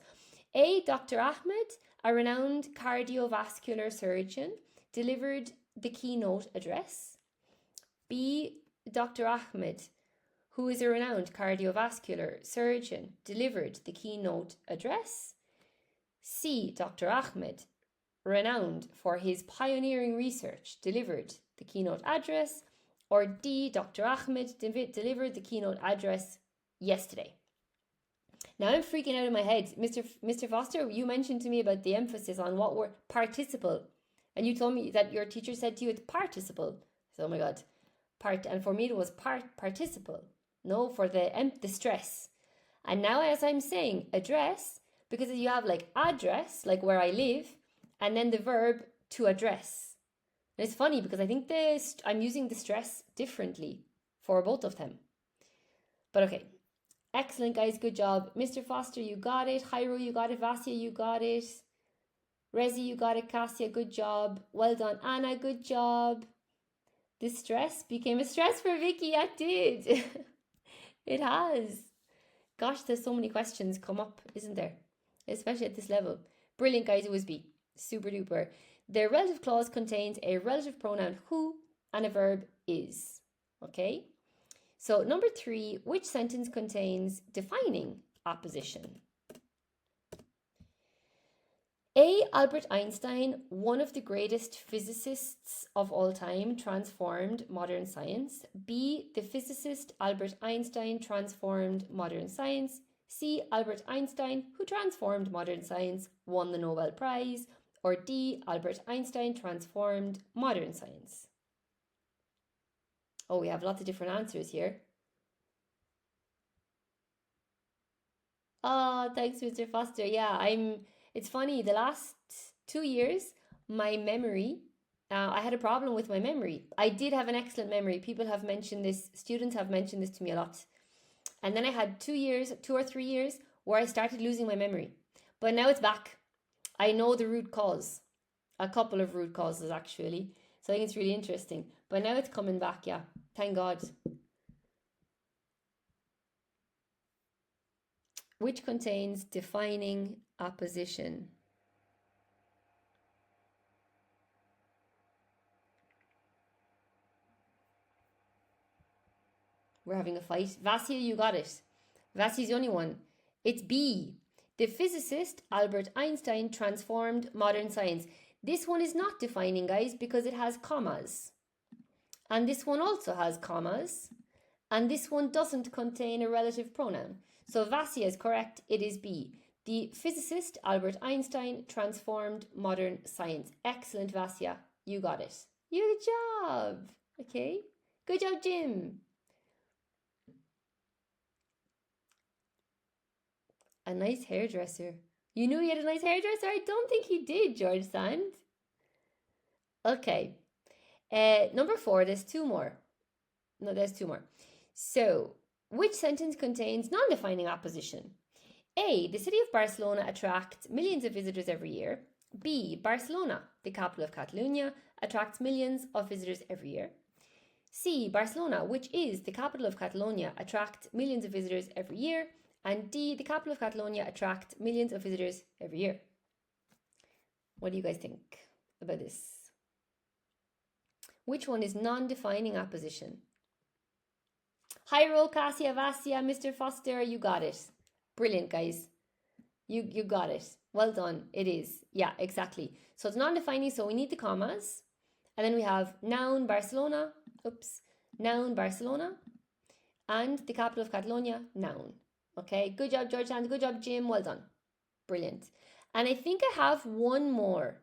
A. Dr. Ahmed, a renowned cardiovascular surgeon, delivered the keynote address. B. Dr. Ahmed, who is a renowned cardiovascular surgeon, delivered the keynote address. C. Dr. Ahmed, renowned for his pioneering research, delivered the keynote address, or D, Dr. Ahmed delivered the keynote address yesterday. Now I'm freaking out in my head. Mr. Foster, you mentioned to me about the emphasis on what word participle, and you told me that your teacher said to you it's participle. So, oh my God, and for me it was participle. No, for the stress. And now as I'm saying address, because you have like address, like where I live, and then the verb to address. And it's funny because I think I'm using the stress differently for both of them. But okay. Excellent, guys. Good job. Mr. Foster, you got it. Jairo, you got it. Vasia, you got it. Rezi, you got it. Cassia, good job. Well done. Anna, good job. This stress became a stress for Vicky. Yeah, it did. It has. Gosh, there's so many questions come up, isn't there? Especially at this level. Brilliant, guys. It was B. Super duper. The relative clause contains a relative pronoun who and a verb is. Okay? So number 3, which sentence contains defining apposition? A. Albert Einstein, one of the greatest physicists of all time, transformed modern science. B. The physicist Albert Einstein transformed modern science. C. Albert Einstein, who transformed modern science, won the Nobel Prize. Or D. Albert Einstein transformed modern science. Oh, we have lots of different answers here. Oh, thanks, Mr. Foster. Yeah, it's funny, the last 2 years, my memory, I had a problem with my memory. I did have an excellent memory. People have mentioned this, students have mentioned this to me a lot. And then I had 2 or 3 years where I started losing my memory. But now it's back. I know the root cause, a couple of root causes actually. So I think it's really interesting. But now it's coming back, yeah. Thank God. Which contains defining apposition? We're having a fight. Vasia, you got it. Vasia's the only one. It's B. The physicist Albert Einstein transformed modern science. This one is not defining, guys, because it has commas. And this one also has commas. And this one doesn't contain a relative pronoun. So Vasia is correct. It is B. The physicist Albert Einstein transformed modern science. Excellent, Vasia. You got it. Good job. Okay. Good job, Jim. A nice hairdresser. You knew he had a nice hairdresser? I don't think he did, George Sand. Okay. Number 4, there's 2 more. No, there's 2 more. So, which sentence contains non-defining apposition? A. The city of Barcelona attracts millions of visitors every year. B. Barcelona, the capital of Catalonia, attracts millions of visitors every year. C. Barcelona, which is the capital of Catalonia, attracts millions of visitors every year. And D. The capital of Catalonia attracts millions of visitors every year. What do you guys think about this? Which one is non-defining apposition? Jairo, Cassia, Vasia, Mr. Foster, you got it. Brilliant, guys. You got it. Well done. It is. Yeah, exactly. So it's non-defining, so we need the commas. And then we have noun Barcelona. Noun Barcelona. And the capital of Catalonia, noun. Okay, good job, George, and good job, Jim. Well done. Brilliant. And I think I have one more.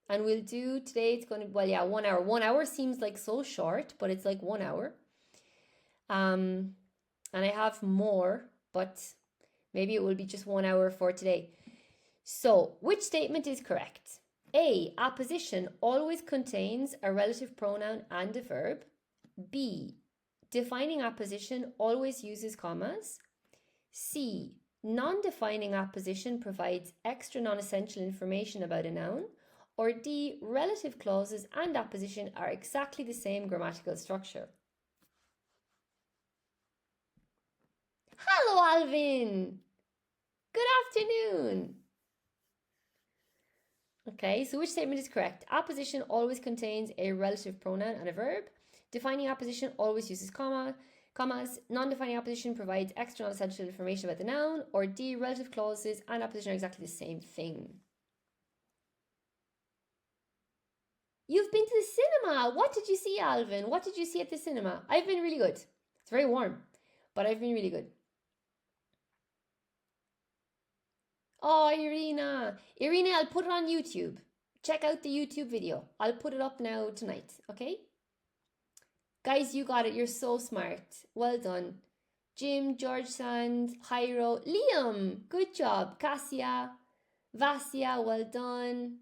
And we'll do today, it's going to, 1 hour. 1 hour seems like so short, but it's like 1 hour. And I have more, but maybe it will be just 1 hour for today. So, which statement is correct? A. Apposition always contains a relative pronoun and a verb. B. Defining apposition always uses commas. C. Non-defining apposition provides extra non-essential information about a noun. Or D. Relative clauses and apposition are exactly the same grammatical structure. Hello, Alvin. Good afternoon. Okay, so which statement is correct? Apposition always contains a relative pronoun and a verb. Defining apposition always uses commas. Non-defining apposition provides extra non-essential information about the noun. Or D. Relative clauses and apposition are exactly the same thing. You've been to the cinema. What did you see, Alvin? What did you see at the cinema? I've been really good. It's very warm, but I've been really good. Oh, Irina. Irina, I'll put it on YouTube. Check out the YouTube video. I'll put it up now tonight, okay? Guys, you got it. You're so smart. Well done. Jim, George Sand, Jairo, Liam. Good job. Cassia, Vasya, well done.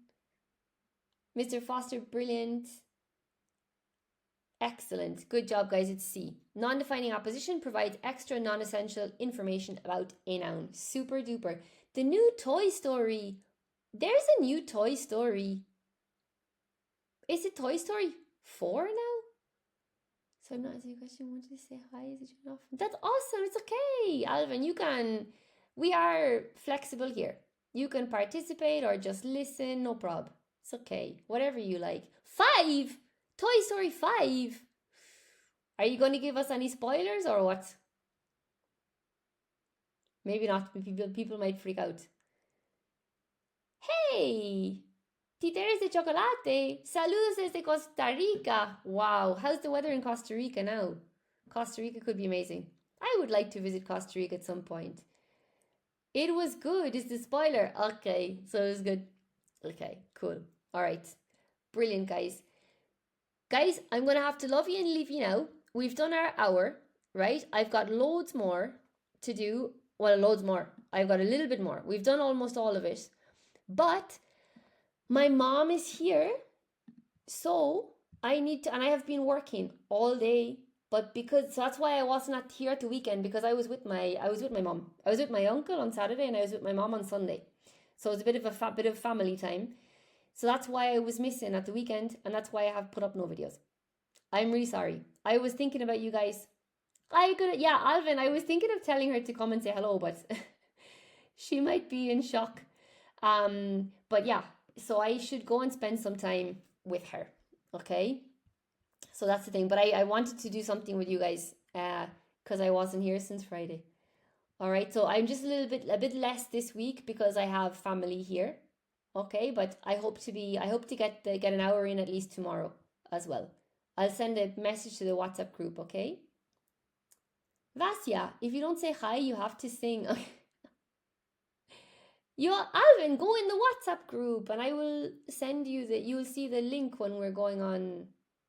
Mr. Foster, brilliant. Excellent. Good job, guys. It's C. Non-defining apposition provides extra non-essential information about a noun. Super duper. The new Toy Story. There's a new Toy Story. Is it Toy Story 4 now? So I'm not answering your question. I wanted to say hi. Is it off? That's awesome. It's okay. Alvin, you can... We are flexible here. You can participate or just listen. No problem. It's okay. Whatever you like. 5! Toy Story 5! Are you going to give us any spoilers or what? Maybe not. People might freak out. Hey! Titeres de chocolate. Saludos desde Costa Rica. Wow. How's the weather in Costa Rica now? Costa Rica could be amazing. I would like to visit Costa Rica at some point. It was good. Is the spoiler? Okay. So it was good. Okay. Cool. All right. Brilliant, guys. Guys, I'm going to have to love you and leave you now. We've done our hour, right? I've got loads more to do. Well, loads more. I've got a little bit more. We've done almost all of it. But my mom is here. So I need to, and I have been working all day. But so that's why I wasn't here at the weekend, because I was with my mom. I was with my uncle on Saturday and I was with my mom on Sunday. So it was a bit of family time. So that's why I was missing at the weekend, and that's why I have put up no videos. I'm really sorry. I was thinking about you guys. Alvin, I was thinking of telling her to come and say hello, but she might be in shock. But yeah, so I should go and spend some time with her. Okay? So that's the thing. But I wanted to do something with you guys because I wasn't here since Friday. All right, so I'm just a bit less this week because I have family here. Okay, but I hope to get an hour in at least tomorrow as well. I'll send a message to the WhatsApp group, okay? Vasya, if you don't say hi, you have to sing. Alvin, go in the WhatsApp group and I will send you you'll see the link when I'm going on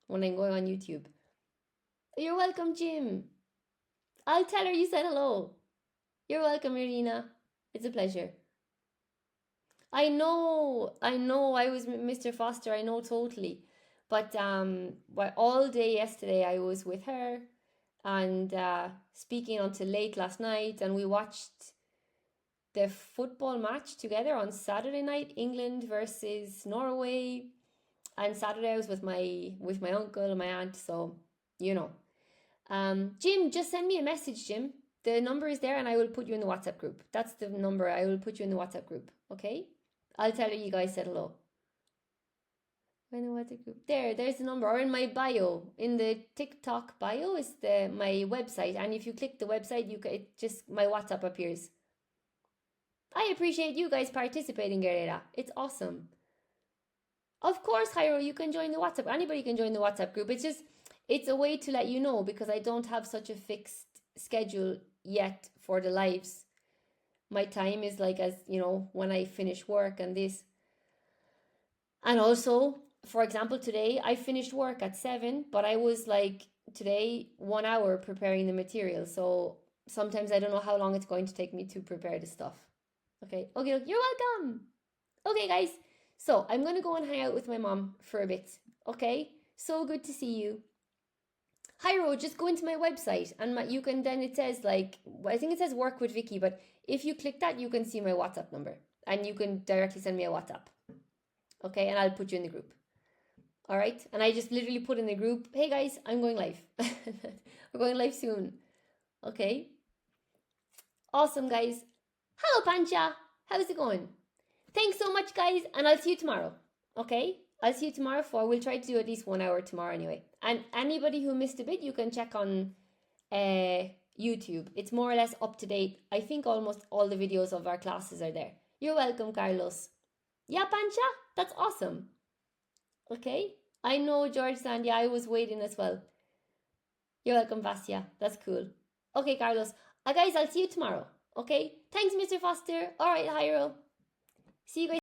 YouTube. You're welcome, Jim. I'll tell her you said hello. You're welcome, Irina. It's a pleasure. I know, I was Mr. Foster, I know totally. But all day yesterday I was with her and speaking until late last night, and we watched the football match together on Saturday night, England versus Norway. And Saturday I was with my uncle and my aunt, so you know. Jim, just send me a message, Jim. The number is there and I will put you in the WhatsApp group. That's the number. I will put you in the WhatsApp group, okay? I'll tell you guys said hello. In the WhatsApp group. There's the number. Or in my bio. In the TikTok bio is my website. And if you click the website, my WhatsApp appears. I appreciate you guys participating, Guerrera. It's awesome. Of course, Jairo, you can join the WhatsApp. Anybody can join the WhatsApp group. It's a way to let you know, because I don't have such a fixed schedule yet for the lives. My time is when I finish work and this. And also, for example, today I finished work at 7, but I was today 1 hour preparing the material. So sometimes I don't know how long it's going to take me to prepare the stuff. Okay, you're welcome. Okay, guys. So I'm going to go and hang out with my mom for a bit. Okay, so good to see you. Jairo, just go into my website and you can, then it says I think it says work with Vicky, but if you click that, you can see my WhatsApp number and you can directly send me a WhatsApp. Okay, and I'll put you in the group. All right, and I just literally put in the group, hey guys, I'm going live. We're going live soon. Okay. Awesome, guys. Hello, Pancha. How's it going? Thanks so much, guys, and I'll see you tomorrow. Okay? I'll see you tomorrow we'll try to do at least 1 hour tomorrow anyway. And anybody who missed a bit, you can check on YouTube. It's more or less up to date. I think almost all the videos of our classes are there. You're welcome, Carlos. Yeah, Pancha? That's awesome. Okay? I know, George Sandy. I was waiting as well. You're welcome, Vasya. That's cool. Okay, Carlos. Guys, I'll see you tomorrow. Okay? Thanks, Mr. Foster. All right, Hyro. See you guys.